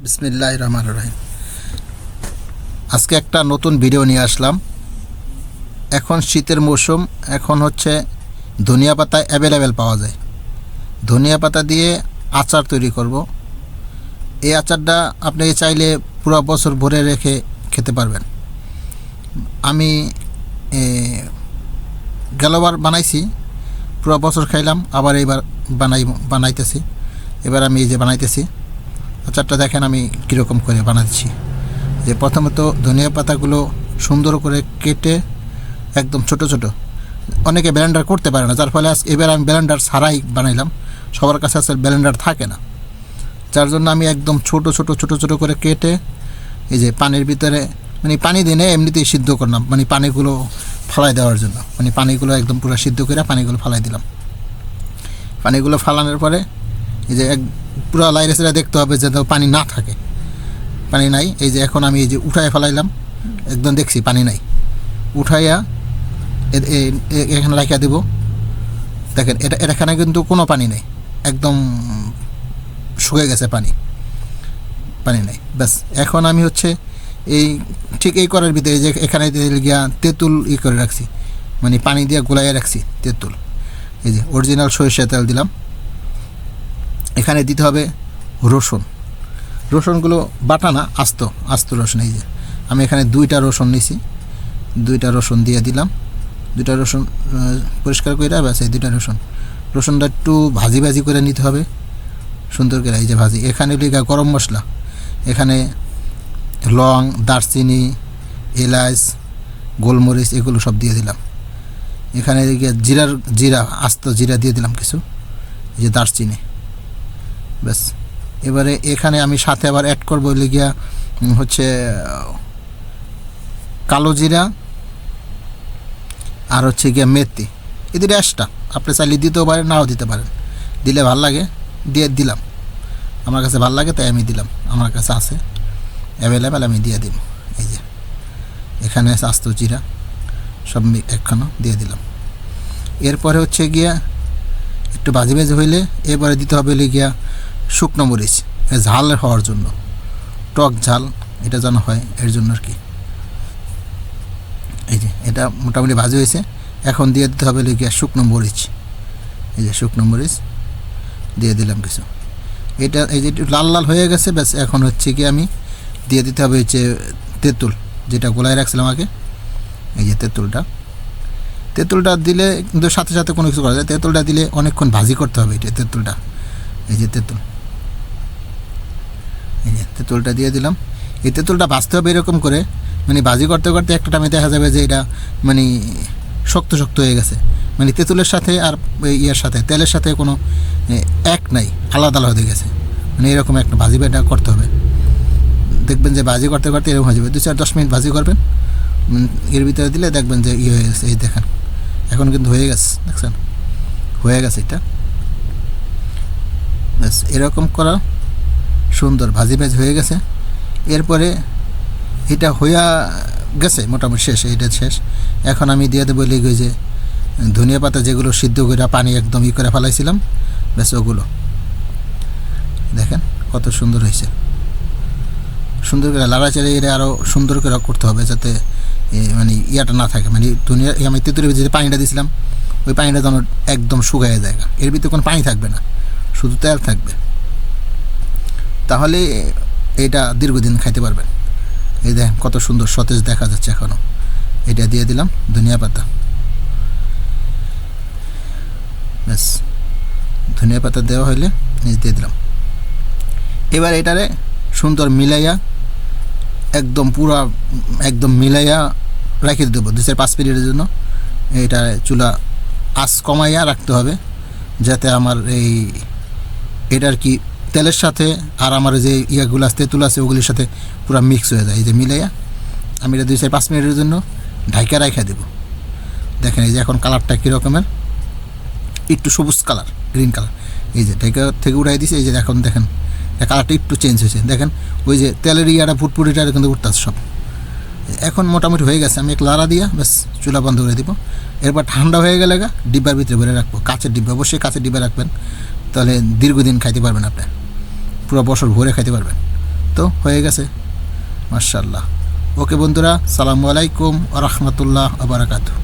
বিসমিল্লাহির রহমানির রহিম। আজকে একটা নতুন ভিডিও নিয়ে আসলাম। এখন শীতের মৌসুম, এখন হচ্ছে ধনিয়া পাতা অ্যাভেলেবেল পাওয়া যায়। ধনিয়া পাতা দিয়ে আচার তৈরি করব। এই আচারটা আপনি চাইলে পুরো বছর ভরে রেখে খেতে পারবেন। আমি গেলবার বানাইছি, পুরো বছর খাইলাম, আবার এইবার বানাইতেছি। এবার আমি এই যে বানাইতেছি আচারটা, দেখেন আমি কীরকম করে বানাচ্ছি। যে প্রথমত ধনিয়া পাতাগুলো সুন্দর করে কেটে একদম ছোট ছোট, অনেকে ব্লেন্ডার করতে পারে না, যার ফলে এবার আমি ব্লেন্ডার ছাড়াই বানাইলাম। সবার কাছে আছে ব্লেন্ডার থাকে না, যার জন্য আমি একদম ছোট ছোট ছোট ছোট করে কেটে এই যে পানির ভিতরে পানি দিনে এমনিতেই সিদ্ধ করলাম, পানিগুলো ফালাই দেওয়ার জন্য। পানিগুলো একদম পুরো সিদ্ধ করে পানিগুলো ফালাই দিলাম। পানিগুলো ফালানোর পরে এই যে পুরো লাইরে সেরা দেখতে হবে যে পানি না থাকে, পানি নাই। এই যে এখন আমি এই যে উঠায় ফেলাইলাম, একদম দেখছি পানি নাই, উঠাইয়া এখানে রাখিয়া দেব। দেখেন এখানে কিন্তু কোনো পানি নেই, একদম শুকিয়ে গেছে, পানি নেই। ব্যাস এখন আমি হচ্ছে ঠিক এই করার ভিতরে যে এখানে গিয়া তেঁতুল করে রাখছি, পানি দিয়ে গোলাইয়া রাখছি তেঁতুল। এই যে অরিজিনাল সরিষা তেল দিলাম। এখানে দিতে হবে রসুনগুলো বাটা না, আস্ত রসুন। এই যে আমি এখানে 2টা রসুন নিছি, 2টা রসুন দিয়ে দিলাম। 2টা রসুন পরিষ্কার করে ব্যাস, এই 2টা রসুনটা একটু ভাজি করে নিতে হবে সুন্দর করে। এই যে ভাজি, এখানে লিখা গরম মশলা, এখানে লং, দারচিনি, এলাচ, গোলমরিচ এগুলো সব দিয়ে দিলাম। এখানে জিরা আস্ত জিরা দিয়ে দিলাম কিছু, এই যে দারচিনি। ব্যাস এবারে এখানে আমি সাথে আবার অ্যাড করবো গিয়া হচ্ছে কালো জিরা আর হচ্ছে গিয়া মেথি। এদের এক্সট্রা আপনি চাইলে দিতেও পারেন, নাও দিতে পারেন, দিলে ভাল লাগে দিয়ে দিলাম। আমার কাছে ভাল লাগে তাই আমি দিলাম, আমার কাছে আছে অ্যাভেলেবেল, আমি দিয়ে দিব। এই যে এখানে আস্ত জিরা সব একখানো দিয়ে দিলাম। এরপরে হচ্ছে গিয়া একটু ভাজি হইলে এবারে দিতে হবে গিয়া শুকনো মরিচ, ঝাল হওয়ার জন্য, টক ঝাল এটা যেন হয় এর জন্য আর কি। এই যে এটা মোটামুটি ভাজি হয়েছে, এখন দিয়ে দিতে হবে গিয়া শুকনো মরিচ। এই যে শুকনো মরিচ দিয়ে দিলাম কিছু। এটা এই যে একটু লাল লাল হয়ে গেছে, ব্যাস এখন হচ্ছে কি আমি দিয়ে দিতে হবে হচ্ছে তেঁতুল, যেটা গোলায় রাখছিলাম আগে। এই যে তেঁতুলটা দিলে কিন্তু সাথে সাথে কোনো কিছু করা যায়। তেঁতুলটা দিলে অনেকক্ষণ ভাজি করতে হবে এটা তেঁতুলটা। এই যে তেঁতুলটা দিয়ে দিলাম। এই তেঁতুলটা ভাজতে হবে এরকম করে, ভাজি করতে করতে একটা টাইমে দেখা যাবে যে এটা শক্ত হয়ে গেছে। তেঁতুলের সাথে আর ইয়ের সাথে তেলের সাথে কোনো এক নাই, আলাদা হয়ে গেছে। এরকম একটা ভাজি এটা করতে হবে। দেখবেন যে ভাজি করতে করতে এরকম হয়ে যাবে। 2-4-10 মিনিট ভাজি করবেন, এর ভিতরে দিলে দেখবেন যে হয়ে গেছে। এই দেখেন এখন কিন্তু হয়ে গেছে, দেখছেন হয়ে গেছে এটা। ব্যাস এরকম করা সুন্দর ভাজি হয়ে গেছে। এরপরে এটা হইয়া গেছে মোটামুটি শেষ, এটা শেষ। এখন আমি দিয়ে দেবো যে ধনিয়া পাতা যেগুলো সিদ্ধ করে পানি একদম করে ফেলাইছিলাম, ব্যাস ওগুলো দেখেন কত সুন্দর হয়েছে। সুন্দর করে লাড়াচাড়ি এটা আরও সুন্দর করে করতে হবে, যাতে ইয়াটা না থাকে। ধনিয়া আমি তেঁতুলের যে পানিটা দিয়েছিলাম ওই পানিটা যেন একদম শুকায় যায়, এর ভিতরে কোনো পানি থাকবে না, শুধু তেল থাকবে। তাহলে এটা দীর্ঘদিন খাইতে পারবেন। এই দেখেন কত সুন্দর সতেজ দেখা যাচ্ছে এখনও। এটা দিয়ে দিলাম ধনিয়া পাতা, ব্যাস ধনিয়া পাতা দেওয়া হইলে দিয়ে দিলাম। এবার এটারে সুন্দর মিলাইয়া একদম মিলাইয়া রেখে দেবো 2-5 মিনিটের জন্য। এটা চুলা আঁচ কমাইয়া রাখতে হবে, যাতে আমার এটার কি তেলের সাথে আর আমার যে ইয়াগুলো আছে তেঁতুল আছে ওগুলির সাথে পুরো মিক্স হয়ে যায়। এই যে মিলাইয়া আমি এটা 2-5 মিনিটের জন্য ঢাকা রেখে দেবো। দেখেন এই যে এখন কালারটা কীরকমের, একটু সবুজ কালার, গ্রিন কালার। এই যে ঢাকা থেকে উঠাই দিয়েছি, এই যে এখন দেখেন কালারটা একটু চেঞ্জ হয়েছে। দেখেন ওই যে তেলের ইয়াটা ফুটফুটিটা কিন্তু উঠতেছে সব। এখন মোটামুটি হয়ে গেছে, আমি এক লাড়া দিয়া ব্যাস চুলা বন্ধ করে দিব। এরপর ঠান্ডা হয়ে গেলে ডিব্বার ভিতরে ভরে রাখবো, কাঁচের ডিব্বা, অবশ্যই কাঁচের ডিব্বা রাখবেন, তাহলে দীর্ঘদিন খাইতে পারবেন, আপনি পুরো বছর ভরে খাইতে পারবেন। তো হয়ে গেছে মাশাআল্লাহ। ওকে বন্ধুরা, সালামু আলাইকুম ওয়া রাহমাতুল্লাহ ওয়া বারাকাতুহু।